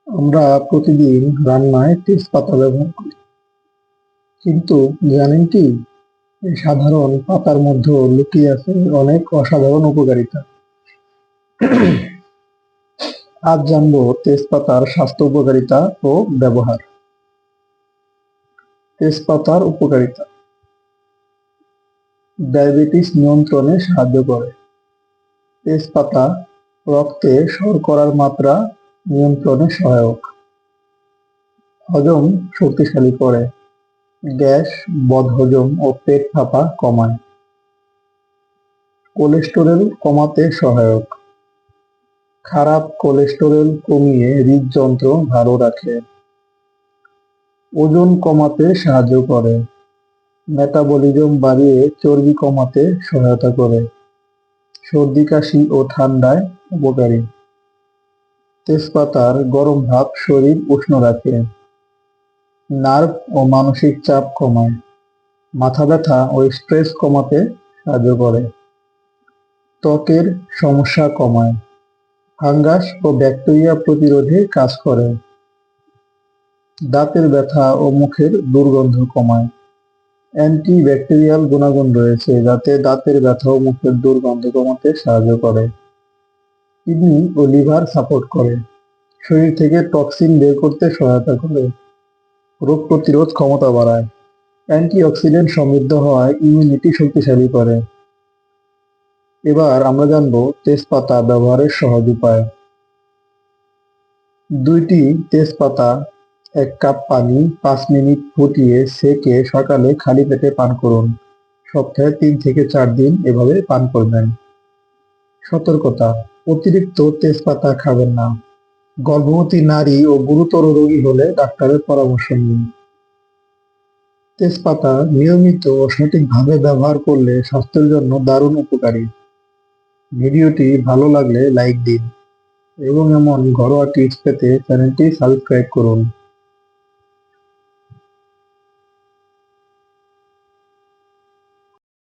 আমরা প্রতিদিন রান্নায় তেজপাতা ব্যবহার করি, কিন্তু জানেন কি এই সাধারণ পাতার মধ্যেও লুকিয়ে আছে অনেক অসাধারণ উপকারিতা। আজ জানবো তেজপাতার স্বাস্থ্য উপকারিতা ও ব্যবহার। তেজপাতার উপকারিতা: ডায়াবেটিস নিয়ন্ত্রণে সাহায্য করে। তেজপাতা রক্তে শর্করার মাত্রা নিয়ন্ত্রণে সহায়ক। হজম শক্তিশালী করে। গ্যাস, বদহজম ও পেট ফাঁপা কমায়। কোলেস্টেরল কমাতে সহায়ক। খারাপ কোলেস্টেরল কমিয়ে হৃদযন্ত্র ভালো রাখে। ওজন কমাতে সাহায্য করে। মেটাবলিজম বাড়িয়ে চর্বি কমাতে সহায়তা করে। সর্দি কাশি ও ঠান্ডায় উপকারী। তেজপাতার গরম ভাব শরীর উষ্ণ রাখে। নার্ভ ও মানসিক চাপ কমায়। মাথা ব্যথা ও স্ট্রেস কমাতে সাহায্য করে। ত্বকের সমস্যা কমায়। ফাঙ্গাস ও ব্যাকটেরিয়া প্রতিরোধে কাজ করে। দাঁতের ব্যথা ও মুখের দুর্গন্ধ কমায়। অ্যান্টিব্যাকটেরিয়াল গুণাগুণ রয়েছে যাতে দাঁতের ব্যথা ও মুখের দুর্গন্ধ কমাতে সাহায্য করে। কিডনি ও লিভার সাপোর্ট করে। শরীর থেকে টক্সিন বের করতে সহায়তা করে। রোগ প্রতিরোধ ক্ষমতা বাড়ায়। অ্যান্টিঅক্সিডেন্ট সমৃদ্ধ হওয়ায় ইমিউনিটি শক্তিশালী করে। এবার আমরা জানবো তেজপাতা ব্যবহারের সহজ উপায়। 2টি তেজপাতা, 1 কাপ পানি 5 মিনিট ফুটিয়ে সেঁকে সকালে খালি পেটে পান করুন। সপ্তাহে 3 থেকে 4 দিন এভাবে পান করবেন। সতর্কতা: অতিরিক্ত তেজপাতা খাবেন না। গর্ভবতী নারী ও গুরুতর রোগী হলে ডাক্তারের পরামর্শ নিন। তেজপাতা নিয়মিত ও সঠিকভাবে ব্যবহার করলে স্বাস্থ্যের জন্য দারুণ উপকারী। ভিডিওটি ভালো লাগলে লাইক দিন এবং এমন ঘরোয়া টিপস পেতে চ্যানেলটি সাবস্ক্রাইব করুন।